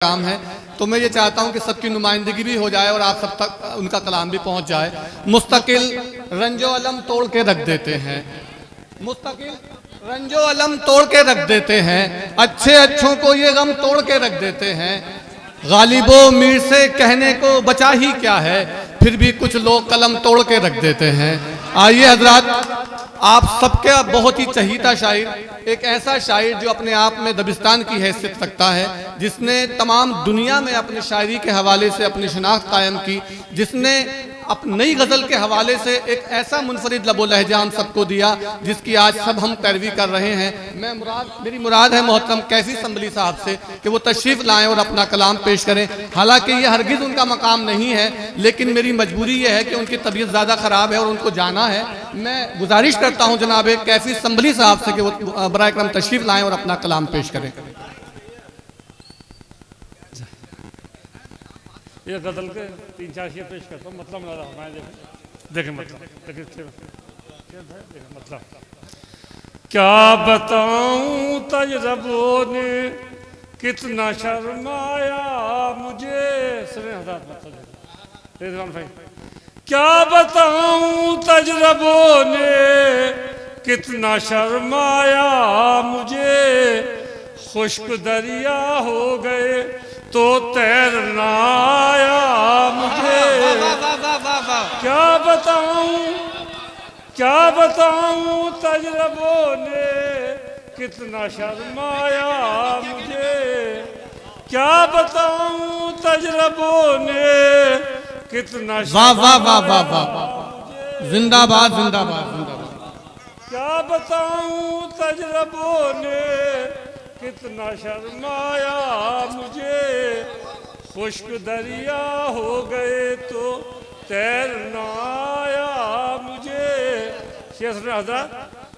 काम है, तो मैं ये चाहता हूं कि सबकी नुमाइंदगी भी हो जाए और आप सब तक उनका कलाम भी पहुंच जाए। मुस्तकिल रंजो अलम तोड़ के रख देते हैं, मुस्तकिल रंजो अलम तोड़ के रख देते हैं, अच्छे अच्छों को ये गम तोड़ के रख देते हैं। गालिबो मीर से कहने को बचा ही क्या है, फिर भी कुछ लोग कलम तोड़ के रख देते हैं। आइए हजरात, आप सबके बहुत ही चहीता शायर, एक ऐसा शायर जो अपने आप में दबिस्तान की हैसियत रखता है, जिसने तमाम दुनिया में अपनी शायरी के हवाले से अपनी शनाख्त कायम की, जिसने नई गज़ल के हवाले से एक ऐसा मुनफरिद लबो लहजा हम सबको दिया जिसकी आज सब हम पैरवी कर रहे हैं। मेरी मुराद है मोहतरम कैफी संभली साहब से कि वो तशरीफ़ लाएं और अपना कलाम पेश करें। हालांकि ये हरगिज़ उनका मकाम नहीं है, लेकिन मेरी मजबूरी ये है कि उनकी तबीयत ज़्यादा ख़राब है और उनको जाना है। मैं गुजारिश करता हूँ जनाब कैफी संभली साहब से कि वो बराए करम तशरीफ़ लाएं और अपना कलाम पेश करें। ये गज़ल के 3-4 शेर पेश करता हूँ, मतलब ना रहा देखें मतलब मतलब क्या बताऊं तजरबों ने कितना शर्माया मुझे। मतलब क्या बताऊं तजरबों ने कितना शर्माया मुझे, खुश्क दरिया हो गए तो तैरना आया मुझे। क्या बताऊं तजरबों ने कितना शर्माया मुझे, क्या बताऊं तजरबों ने कितना वाह जिंदाबाद जिंदाबाद जिंदाबाद। क्या बताऊं तजरबों ने कितना शर्माया मुझे, खुश्क दरिया हो गए तो तैरना आया मुझे। शेर सुना हज़रत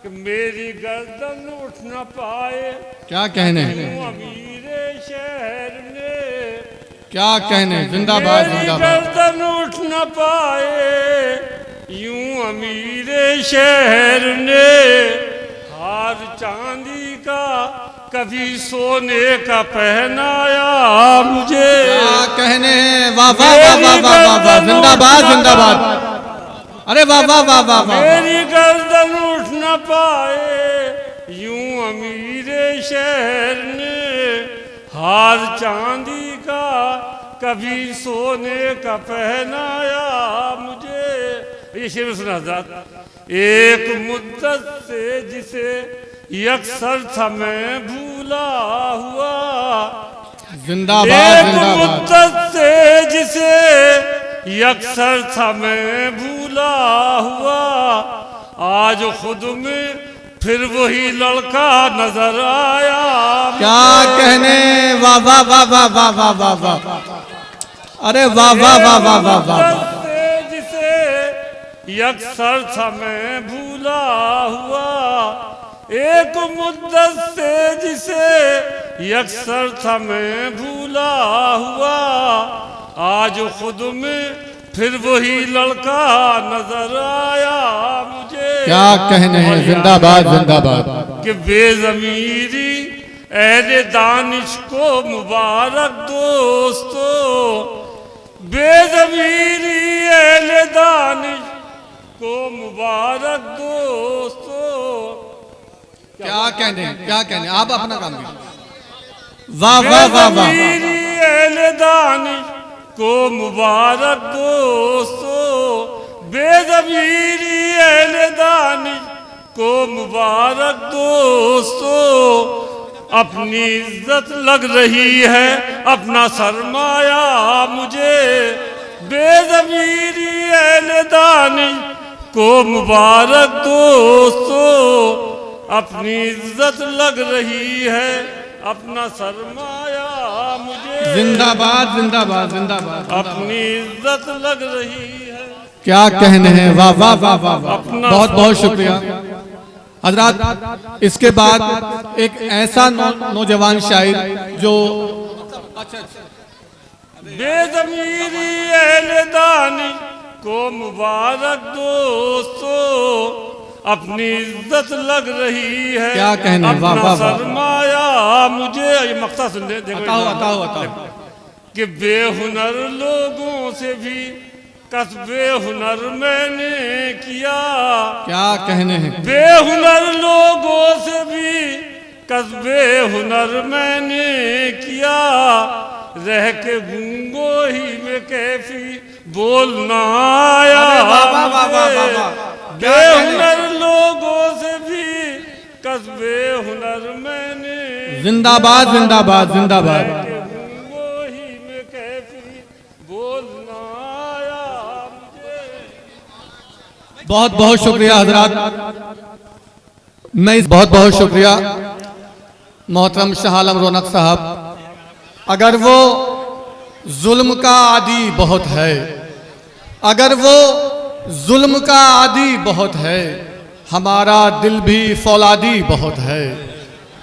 कि मेरी गर्दन उठ न पाए, क्या कहने अमीरे शहर ने, क्या कहने जिंदाबाद जिंदाबाद। गर्दन उठ न पाए यूं अमीरे शहर ने, हार चांदी का कभी सोने का पहनाया मुझे। क्या कहने, वाह वाह वाह वाह वाह वाह, जिंदाबाद जिंदाबाद। अरे वाह वाह वाह वाह वाह। मेरी गर्दन उठ न पाए यूं अमीरे शहर ने, हार चांदी का कभी सोने का पहनाया मुझे। ये शेर सुना हज़रत। एक मुद्दत से जिसे यकसर था मैं भूला हुआ, जिंदाबाद जिंदाबाद। मुद्दत से जिसे यकसर था मैं भूला हुआ, आज खुद में फिर वही लड़का नजर आया। क्या कहने, वाह वाह वाह वाह वाह वाह वाह वाह। अरे वाह वाह वाह वाह वाह वाह। जिसे यकसर था मैं भूला हुआ, एक मुद्दत से जिसे यकसर था मैं भूला हुआ, आज खुद में फिर वही लड़का नजर आया मुझे। क्या कहने हैं, जिंदाबाद जिंदाबाद। कि बेज़मीरी अहले दानिश को मुबारक दोस्तों, बेज़मीरी अहले दानिश को मुबारक दोस्तों। क्या कहने आप अपना काम कीजिए। वाह वाह वाह वाह। अहले दानिश को मुबारक दोस्तों, बेज़मीरी अहले दानिश को मुबारक दोस्तों। अपनी इज्जत लग रही है अपना सरमाया मुझे, बेज़मीरी अहले दानिश को मुबारक दोस्तों। अपनी इज्जत लग रही है अपना सरमाया मुझे। जिंदाबाद जिंदाबाद जिंदाबाद। अपनी इज्जत लग रही है। क्या कहने हैं, वाह वाह वाह वाह। बहुत बहुत शुक्रिया हजरात। इसके बाद एक ऐसा नौजवान शायर जो बेज़मीरी अहले दानिश को मुबारक दोस्तों, अपनी इज्जत लग रही है। क्या कहने, वाह, अपना वाह, वाह। सरमाया मुझे, ये मक्ता सुन ले, देखो बताओ। कि बेहुनर लोगों से भी कसबे हुनर मैंने किया। क्या कहने हैं। बेहुनर लोगों से भी कसबे हुनर मैंने किया। रह के गूंगो ही में कैफी बोलना आया। बेहुनर लोगों से भी कसबे हुनर मैंने। जिंदाबाद जिंदाबाद जिंदाबाद। गूंगो ही में कैफी बोलना आया मुझे। बहुत बहुत शुक्रिया हजरात। मैं बहुत बहुत शुक्रिया मोहतरम शाह आलम रौनक साहब। अगर वो जुल्म का आदी बहुत है, अगर वो जुल्म का आदी बहुत है, हमारा दिल भी फौलादी बहुत है।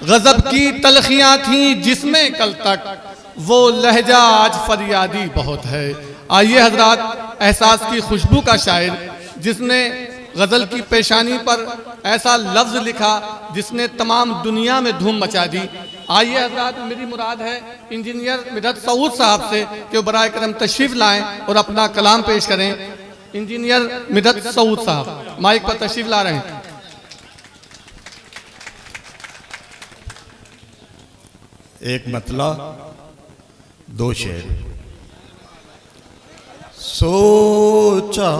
गजब की तलखियां थीं जिसमें कल तक, वो लहजा आज फरियादी बहुत है। आइए हजरात, एहसास की खुशबू का शायर जिसने गजल की पेशानी पर ऐसा लफ्ज लिखा जिसने तमाम दुनिया में धूम मचा दी। आइए हजरात, मेरी मुराद है इंजीनियर मिदत सऊद साहब से कि वो बराए करम तशरीफ लाएं और अपना कलाम पेश करें। इंजीनियर मिदत सऊद साहब माइक पर तशरीफ ला रहे हैं। एक मतला, दो शेर। सोचा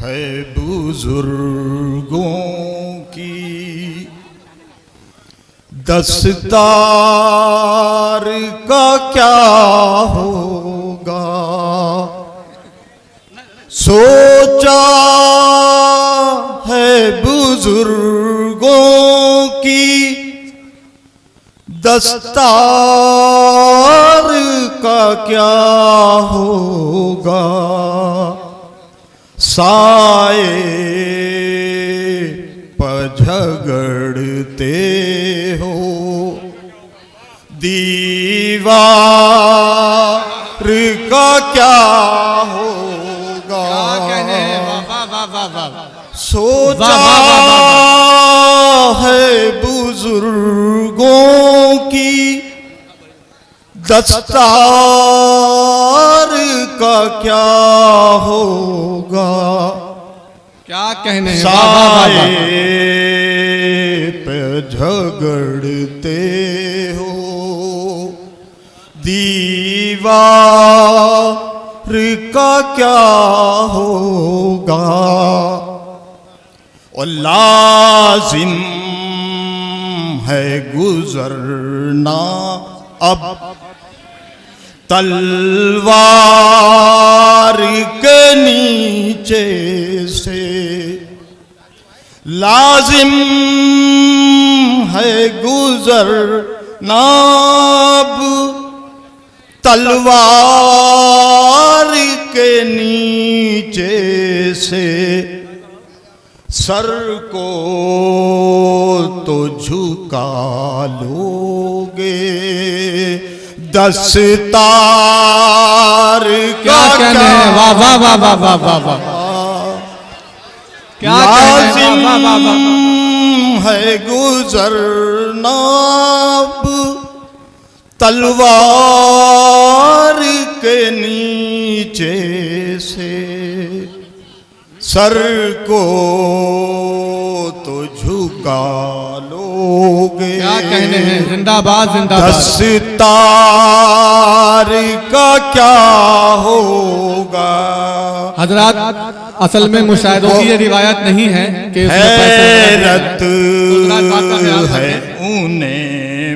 है बुजुर्गों की दस्तदार का क्या होगा। सोचा है बुजुर्गों की दस्तार का क्या होगा। साए पर झगड़ते हो दीवार का क्या होगा। सोचा है बुजुर्गों की दस्तार का क्या होगा। क्या कहने हैं। साए पे झगड़ते हो दीवार का क्या होगा। और लाजिम है गुजरना अब तलवार के नीचे से। लाजिम है गुजरना अब तलवार के नीचे से। सर को तो झुका लोगे दस्तार क्या कहने हैं। वाह वाह वाह वाह वाह वाह वाह। क्या लाजिम है गुजरना अब तलवार के नीचे से। सर को तो झुका लोगे। क्या कहने हैं। जिंदाबाद जिंदाबाद। दस्तार का क्या होगा। हजरात, असल में मुशाहिदों की ये रिवायत नहीं है कि हैरत है ऊने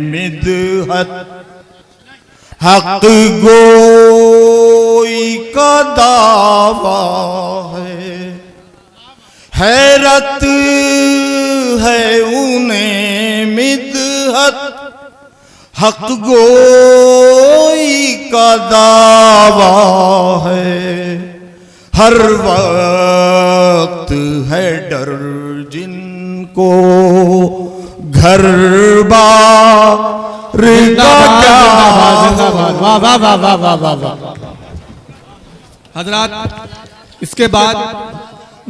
मिदहत हक गोई का दावा है। हैरत है ऊने मिदहत हक गोई का दावा है। हर वक्त है डर जिनको घर बार का क्या। वाह वाह वाह वाह वाह वाह वाह। हजरात, इसके बाद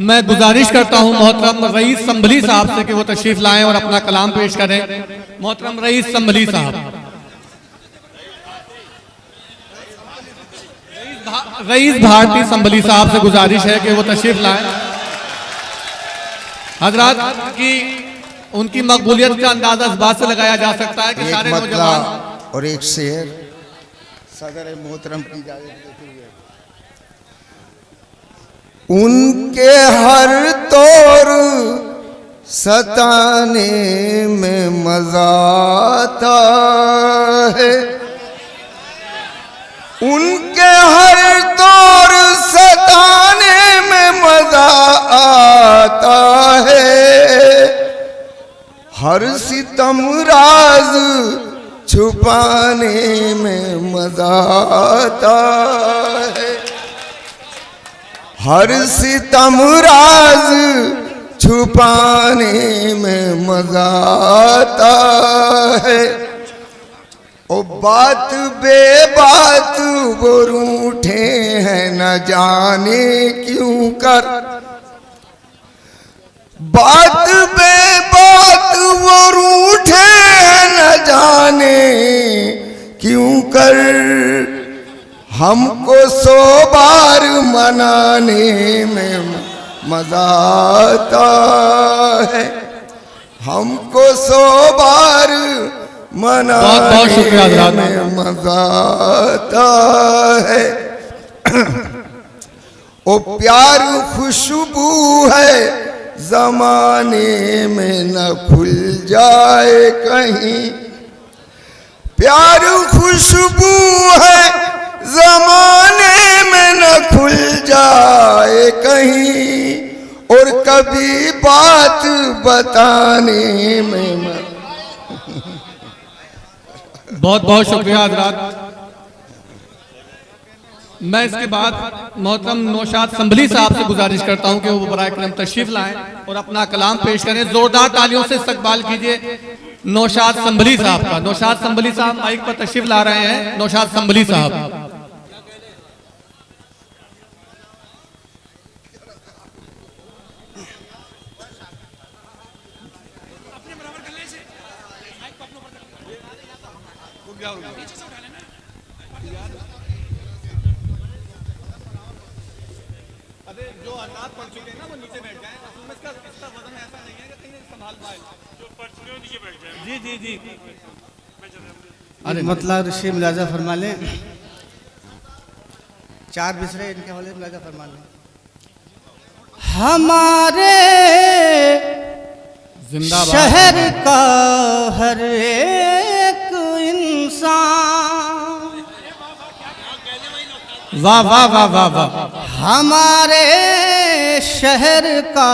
मैं गुजारिश करता हूं मोहतरम रईस संभली साहब से कि वो तशरीफ लाएं और अपना कलाम पेश करें। मोहतरम रईस संभली साहब, रईस भारती संभली साहब से गुजारिश है कि वो तशरीफ लाएं। हजरात की उनकी मकबूलियत का अंदाजा इस बात से लगाया जा सकता है कि एक सारे मतला नौजवान और एक शेर सदर मोहतरम की इजाजत देते हुए। उनके हर तौर सताने में मजा आता है, उनके हर तौर सताने में मजा आता है, हर सितम राज छुपाने में मजा आता है, हर सितम राज छुपाने में मजा आता है। ओ बात बेबात वो रूठे हैं न जाने क्यों कर, बात बेबात वो रूठे हैं न जाने क्यों कर, हमको 100 बार मनाने में मजा आता है, हमको 100 बार मनाने में मजा आता है। ओ प्यार खुशबू है जमाने में न खुल जाए कहीं, प्यार खुशबू है जमाने में न खुल जाए कहीं, और कभी बात बताने में बहुत बहुत शुक्रिया हजरात। मैं इसके बाद मोहतरम नौशाद संभली साहब से गुजारिश करता हूं कि वो बराए करम तशरीफ लाएं और अपना कलाम पेश करें। जोरदार तालियों से इस्तकबाल कीजिए नौशाद संभली साहब का। नौशाद संभली साहब माइक पर तशरीफ ला रहे हैं। नौशाद संभली साहब, जो हालात पड़ चुके हैं ना वो नीचे बैठ जाएं। असल में इसका वजन ऐसा नहीं है कि कहीं संभाल पाए। जो पड़ चुके हैं नीचे बैठ जाएं। जी जी जी। अरे मतलब ऋषि मुलाजा फरमा लें, 4 बिसरे इनके हवाले मुलाजा फरमा लें। हमारे शहर का हर एक इंसान, वाह वाह वाह वाह वाह, हमारे शहर का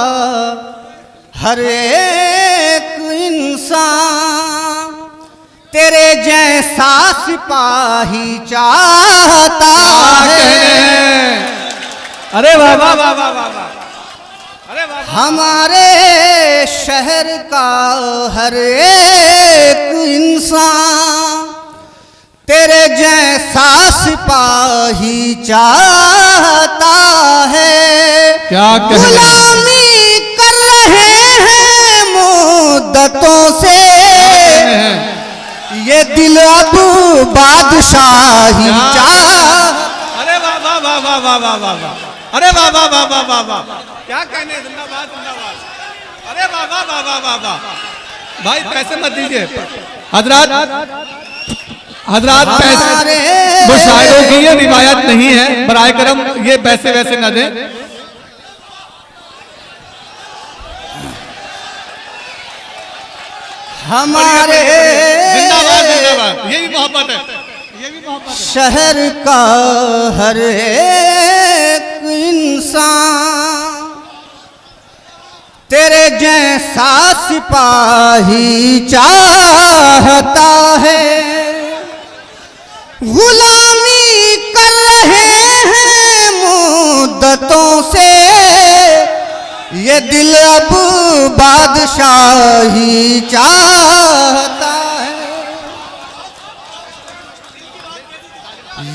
हर एक इंसान तेरे जैसा सिपाही चाहता है। अरे वाह वाह वाह वाह वाह, अरे वाह। हमारे शहर का हर एक इंसान तेरे जैसा सिपाही चाहता है। क्या गुलामी कर रहे हैं मुद्दतों से, ये दिल अब बादशाही चाह। अरे वाह वाह वाह वाह वाह वाह वाह वाह, अरे वाह वाह वाह वाह वाह वाह, क्या कहने, जिंदाबाद जिंदाबाद। अरे वाह वाह वाह वाह वाह वाह, भाई पैसे मत दीजिए हजरात, हजरात पैसे वो शायरों की ये रिवायत नहीं है, बराए करम ये पैसे वैसे न दें। हमारे जिंदाबाद जिंदाबाद, ये भी मोहब्बत है, ये भी मोहब्बत है। शहर का हर एक इंसान तेरे जैसा सिपाही चाहता है। गुलामी कर रहे हैं मुद्दतों से, ये दिल अब बादशाही चाहता है।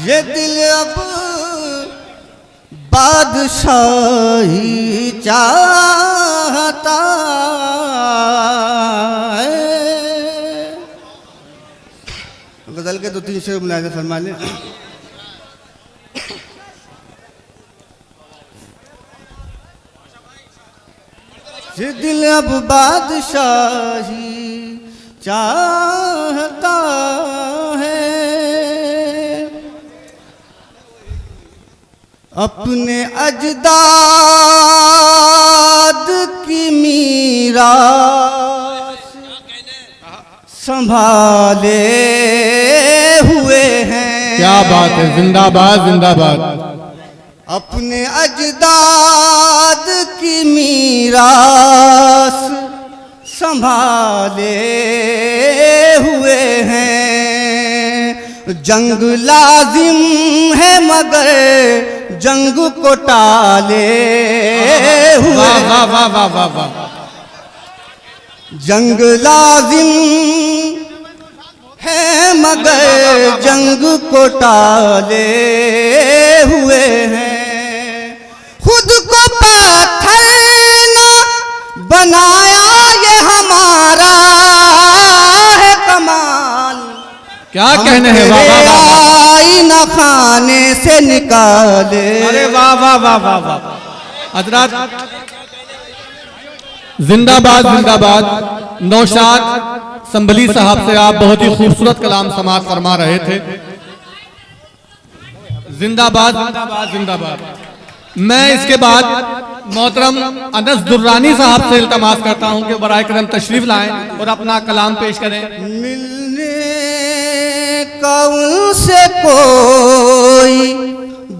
ये दिल अब बादशाही चाहता है। गजल के 2-3 शेर मुलाहिजा फरमा लें। ये दिल अब बादशाही चाहता है, अपने अजदाद की मीरास संभाले हुए हैं। क्या बात है, जिंदाबाद जिंदाबाद। अपने अजदाद की मीरास संभाले हुए हैं। जंग लाजिम है मगर जंग को टाले हुए। वाह वाह वाह वाह वाह वाह। जंग लाजिम है मगर जंग को टाले हुए हैं। खुद को पत्थर न बनाया ये हमारा है कमाल। क्या कहने हैं, वाह वाह वाह। आईना खाने से निकाले। अरे वाह वाह वाह वाह वाह। हजरात जिंदाबाद जिंदाबाद। नौशाद संभली साहब से आप बहुत ही खूबसूरत कलाम समाअत फरमा रहे थे। जिंदाबाद जिंदाबाद जिंदाबाद। मैं इसके बाद मोहतरम अनस दुर्रानी साहब से इल्तमास करता हूं कि बराए करम तशरीफ लाएं और अपना कलाम पेश करें। मिलने का उनसे कोई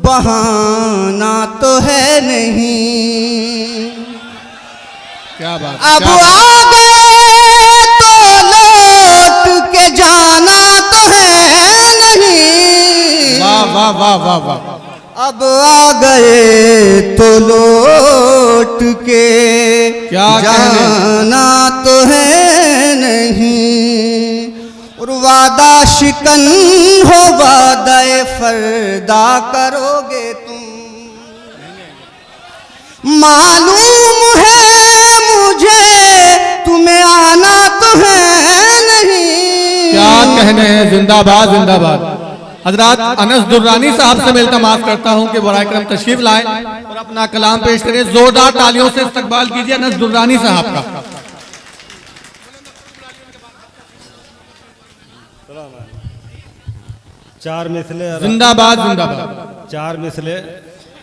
बहाना तो है नहीं। क्या बात। अब आ गए तो लौट के जाना तो है नहीं। वाह वाह वाह वाह वाह। अब आ गए तो लौट के क्या जाना तो है नहीं। और वादा शिकन हो वादाए फरदा करोगे तुम। मालूम है मुझे तुम्हें आना तो है नहीं। क्या कहने हैं, जिंदाबाद जिंदाबाद। हजरात अनस दुर्रानी साहब से मैं इल्तमास करता हूं कि बराए करम तशरीफ लाएं और अपना कलाम पेश करें। जोरदार तालियों से इस्तकबाल कीजिए अनस दुर्रानी साहब का। चार मिसले जिंदाबाद जिंदाबाद। चार मिसले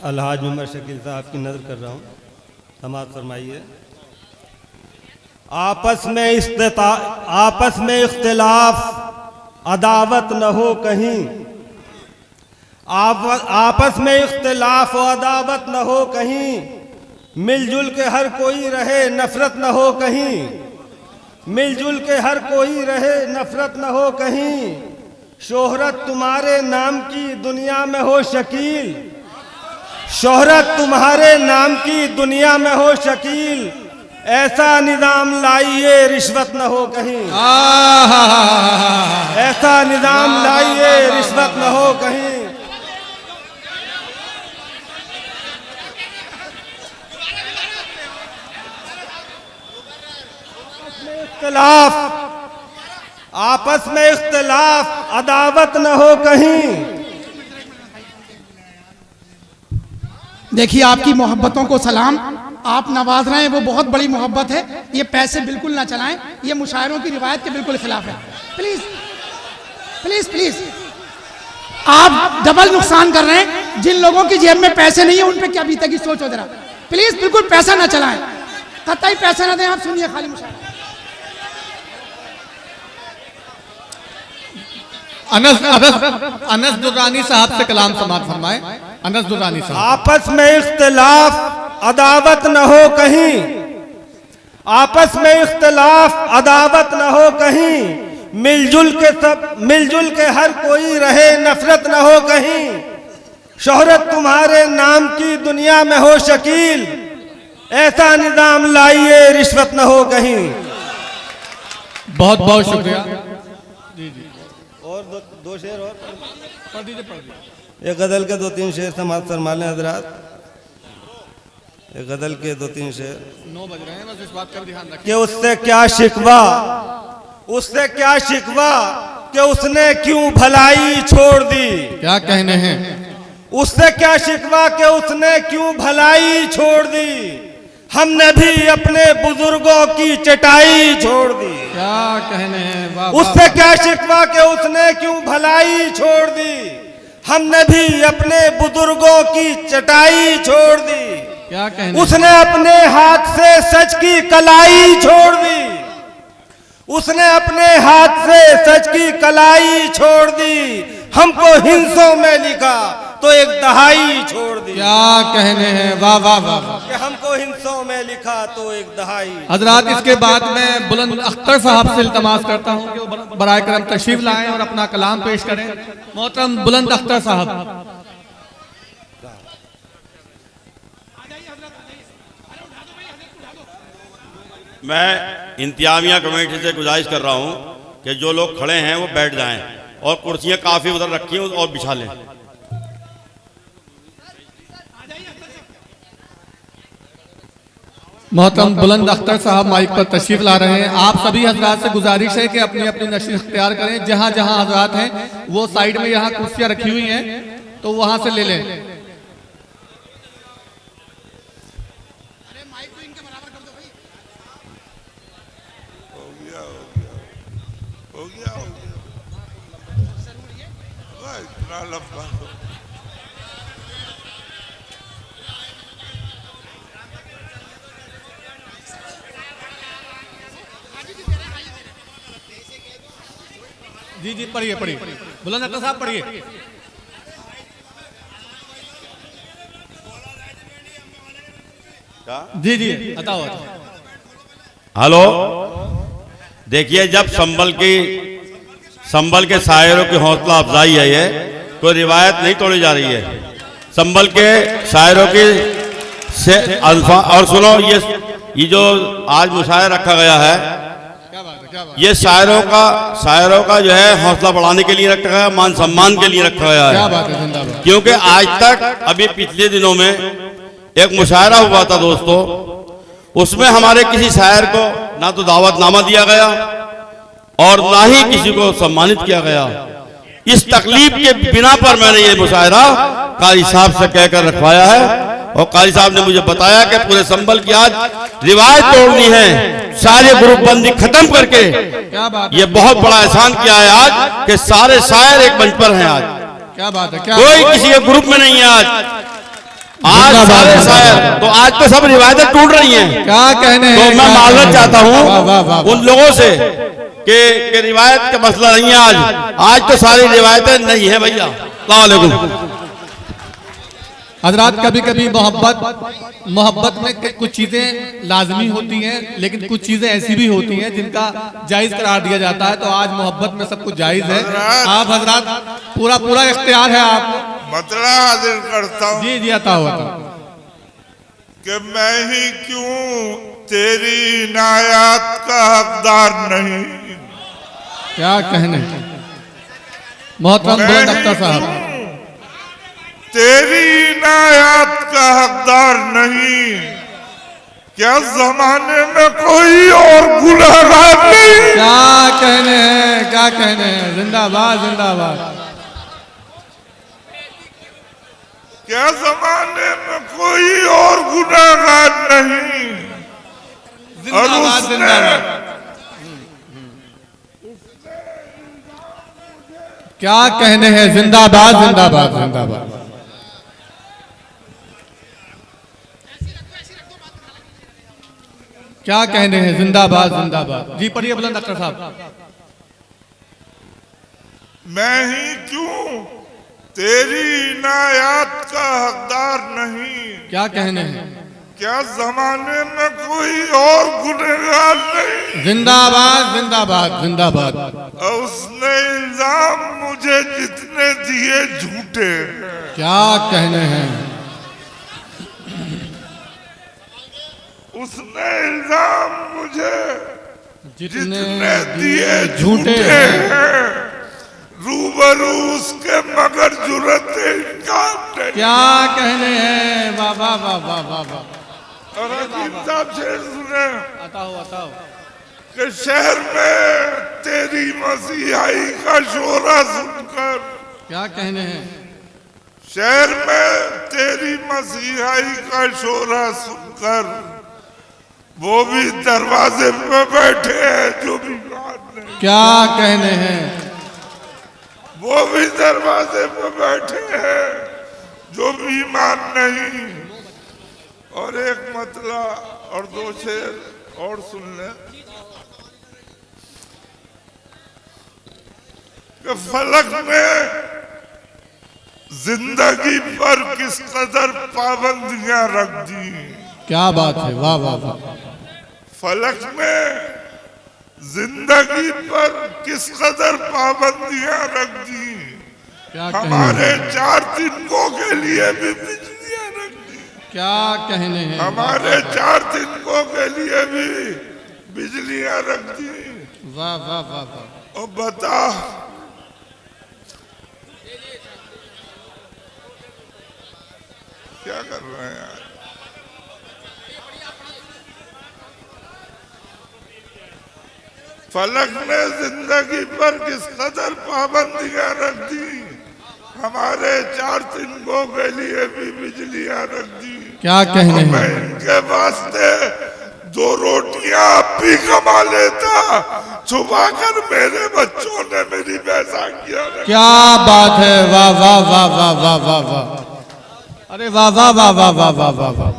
अलहाज उमर शकील साहब की नजर कर रहा हूँ, समाअत फरमाइए। आपस में इख्तिलाफ अदावत न हो कहीं। आपस में इख्तिलाफ व अदावत न हो कहीं। मिलजुल के हर कोई रहे नफरत न हो कहीं। मिलजुल के हर कोई रहे नफरत न हो कहीं। शोहरत तुम्हारे नाम की दुनिया में हो शकील। शोहरत तुम्हारे नाम की दुनिया में हो शकील। ऐसा निजाम लाइए रिश्वत न हो कहीं। ऐसा निजाम लाइए रिश्वत न हो कहीं। आपस में इख्तिलाफ अदावत न हो कहीं। देखिए आपकी मोहब्बतों को सलाम, आप नवाज रहे हैं वो बहुत बड़ी मोहब्बत है। ये पैसे बिल्कुल ना चलाएं, ये मुशायरों की रिवायत के बिल्कुल खिलाफ है। प्लीज प्लीज प्लीज, आप डबल नुकसान कर रहे हैं। जिन लोगों की जेब में पैसे नहीं है उन पे क्या बीतेगी सोचो जरा। प्लीज बिल्कुल पैसा ना चलाएं, कतई पैसा ना दें। आप सुनिए खाली मुशायरा। अनस दुर्रानी साहब से कलाम समाअत फरमाएं। अनस दुर्रानी साहब। आपस में इख्तिलाफ अदावत न हो कहीं। आपस में इख्तिलाफ अदावत न हो कहीं। मिलजुल के हर कोई रहे नफरत न हो कहीं। शोहरत तुम्हारे नाम की दुनिया में हो शकील। ऐसा निजाम लाइए रिश्वत न हो कहीं। बहुत बहुत शुक्रिया। और दो शेर और पढ़ दीजिए। एक गजल के 2-3 शेर समाअत फरमा लें हजरात। गजल के 2-3 शेर 9 बज रहे हैं, बस इस बात का ध्यान रखें कि उससे क्या शिकवा, उससे क्या शिकवा कि उसने क्यों भलाई छोड़ दी। क्या कहने हैं, उससे क्या शिकवा कि उसने क्यों भलाई छोड़ दी। हमने भी अपने बुजुर्गों की चटाई छोड़ दी। क्या कहने हैं, वाह उससे क्या शिकवा कि उसने क्यों भलाई छोड़ दी। हमने भी अपने बुजुर्गों की चटाई छोड़ दी। क्या कहने, उसने अपने हाथ से सच की कलाई छोड़ दी। उसने अपने हाथ से सच की कलाई छोड़ दी। हमको हिंसों में लिखा तो एक दहाई छोड़ दी। क्या कहने हैं, वाह वाह वाह वाह। कि हमको हिंसों में लिखा तो एक दहाई। हजरात, इसके बाद मैं बुलंद अख्तर साहब से इल्तमास करता हूं कि वो बराए करम तशरीफ लाएं और अपना कलाम पेश करें। मोहतरम बुलंद अख्तर साहब। मैं इंतजामिया कमेटी से गुजारिश कर रहा हूं कि जो लोग खड़े हैं वो बैठ जाएं और कुर्सियां काफ़ी उधर रखी हैं और बिछा लें। मोहतरम बुलंद अख्तर साहब माइक पर तशरीफ ला रहे हैं। आप सभी हजरात से गुजारिश है कि अपनी अपनी नशीर इख्तियार करें। जहां जहां हजरात हैं वो साइड में यहाँ कुर्सियां रखी हुई हैं तो वहां से ले लें। जी जी, पढ़िए पढ़िए, बुलंद अख्तर साहब पढ़िए। जी जी, बताओ। हेलो, देखिए, जब संभल के शायरों की हौसला अफजाई है, ये कोई रिवायत नहीं तोड़ी जा रही है। संभल के शायरों की से अल्फा और सुनो, ये जो आज मुशायरा रखा गया है, ये शायरों का जो है हौसला बढ़ाने के लिए रखा गया, मान सम्मान के लिए रखा गया है। क्योंकि आज तक अभी पिछले दिनों में एक मुशायरा हुआ था दोस्तों, उसमें हमारे किसी शायर को ना तो दावतनामा दिया गया और ना ही किसी को सम्मानित किया गया। इस तकलीफ के बिना पर मैंने ये मुशायरा कारी साहब से कहकर रखवाया है और कारी साहब ने मुझे बताया कि पूरे संभल की आज रिवायत तोड़नी है, सारे ग्रुप बंदी खत्म करके। ये बहुत बड़ा एहसान किया है आज कि सारे शायर एक मंच पर हैं। आज क्या बात है, कोई किसी के ग्रुप में नहीं है। आज सारे शायर, तो आज तो सब रिवायतें टूट रही हैं। क्या कहने, तो मैं मालूम चाहता हूँ उन लोगों से कि रिवायत का मसला नहीं है। आज तो सारी रिवायतें नहीं है भैया। अस्सलाम वालेकुम। हजरात, कभी कभी मोहब्बत में कुछ चीजें लाजमी होती हैं, लेकिन कुछ चीजें ऐसी भी होती हैं जिनका जायज करार दिया जाता है। तो आज मोहब्बत में सब कुछ जायज है। आप हजरात पूरा इख्तियार है आपको। मतला हाजिर करता हूँ। जी जी, आता हुआ कि मैं ही क्यों तेरी इनायत का हकदार नहीं। क्या कहने, मोहतरम बुलंद अख्तर साहब, तेरी इनायत का हकदार नहीं। क्या जमाने में कोई और गुनहगार नहीं। क्या कहने हैं, क्या कहने हैं, जिंदाबाद जिंदाबाद। क्या जमाने में कोई और गुनहगार नहीं। जिंदाबाद जिंदाबाद। क्या कहने हैं, जिंदाबाद जिंदाबाद जिंदाबाद। क्या कहने हैं, जिंदाबाद जिंदाबाद। जी पढ़िए बुलंद अख्तर साहब। मैं ही क्यों तेरी इनायत का हकदार नहीं। क्या कहने हैं, क्या जमाने में कोई और गुनहगार नहीं। जिंदाबाद जिंदाबाद जिंदाबाद। और उसने इल्जाम मुझे जितने दिए झूठे। क्या कहने हैं, उसने इल्जाम मुझे जितने दिए झूठे हैं। रूबरू उसके मगर जुर्रत इनकार नहीं। क्या कहने हैं, वाह वाह वाह वाह वाह वाह। और हकीम साहब शेर सुने बताओ कि शहर में तेरी मसीहाई का शोरा सुनकर, क्या कहने हैं? शहर में तेरी मसीहाई का शोरा सुनकर वो भी दरवाजे पे बैठे हैं जो बीमार नहीं। क्या कहने हैं? वो भी दरवाजे पे बैठे हैं जो बीमार नहीं। और एक मतला और दो शेर और सुन ले कि फलक में जिंदगी पर किस कदर पाबंदियां रख दी। क्या बात है, वाह वाह वाह। फलक में जिंदगी पर किस कदर पाबंदियां रख दी। क्या कहने हमारे हैं? 4 तिनकों के लिए भी बिजलियां रख दी। क्या कहने हैं? हमारे 4 तिनकों के लिए भी बिजलियां रख दी। वाह वाह वाह वाह। और बता क्या कर रहे हैं यार? फलक ने जिंदगी पर किस कदर पाबंदियां रख दी। हमारे 4 तिनकों के लिए भी बिजलियां रख दी। क्या कहने मैं हैं? इनके वास्ते 2 रोटियां भी कमा लेता, छुपा कर मेरे बच्चों ने मेरी बैसाखियां रखी। क्या बात है, वाह वाह वाह वाह वाह वाह वाह। अरे वाह वाह वाह वाह वाह वाह वाह वाह।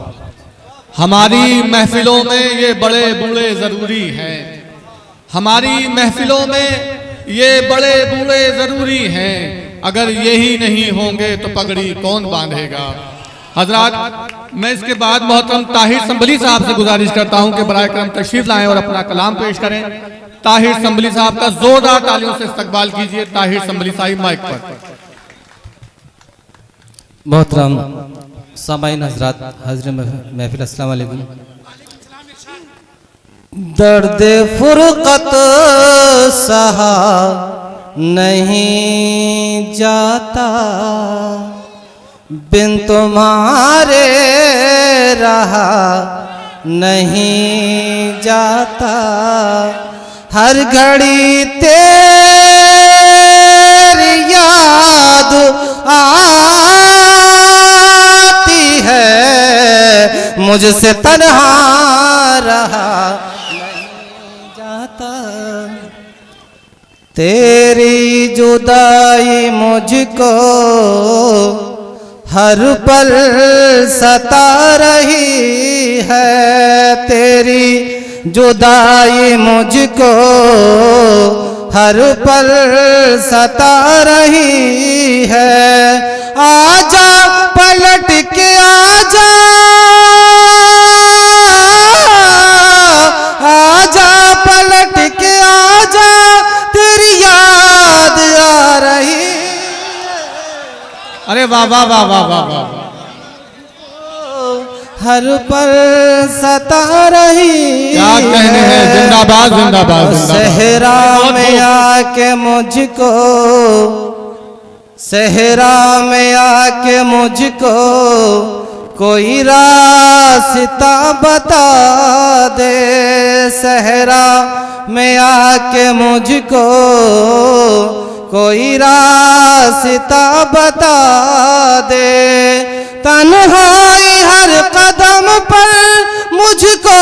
हमारी महफिलों में ये बड़े बूढ़े जरूरी हैं। हमारी महफिलों में ये बड़े बूढ़े जरूरी हैं। अगर यही नहीं होंगे तो पगड़ी कौन बांधेगा? हजरात, मैं इसके बाद मोहतरम ताहिर संभली साहब से गुजारिश करता हूं कि बराए करम तशरीफ लाएं और अपना कलाम पेश करें। ताहिर संभली साहब का जोरदार तालियों से इस्तकबाल कीजिए। ताहिर संभली साहिब माइक पर। मोहतरम सामाईन हजरात, हाज़िर महफिल, अस्सलाम वालेकुम। दर्द फुरकत सहा नहीं जाता, बिन तुम्हारे रहा नहीं जाता। हर घड़ी तेरी याद आती है, मुझसे तन्हा रहा नहीं जाता। तेरी जुदाई मुझको हर पल सता रही है। तेरी जुदाई मुझको हर पल सता रही है। आजा पलट के आजा, आजा पलट के आजा, तेरी याद आ रही। अरे वाह वाह वाह वाह वाह वाह। हर पल सता रही। क्या कहने हैं? जिंदाबाद जिंदाबाद जिंदाबाद। सहरा में आके मुझको, सहरा में आके मुझको कोई रास्ता बता दे। सहरा में आके मुझको कोई रास्ता बता दे। तन्हाई हर कदम पर मुझको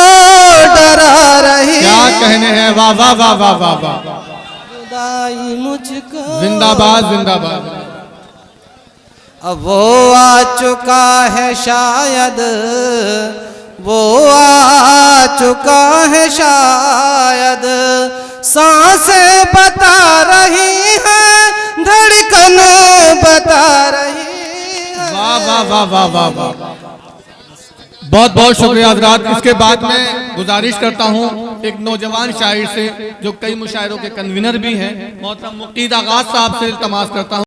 डरा रही। क्या कहने हैं? वाह वाह वाह वाह वाह वाह। जुदाई मुझको, जिंदाबाद जिंदाबाद। अब वो आ चुका है शायद, वो आ चुका है शायद। सांसें बता रही हैं, धड़कन बता रही है। वाह वाह वाह वाह वाह वाह। बहुत बहुत शुक्रिया हजरात। इसके बाद मैं गुजारिश करता हूँ एक नौजवान शायर से जो कई मुशायरों के कन्वीनर भी हैं, मोहतरम मुक्तीद आगाज साहब से इल्तमास करता हूँ।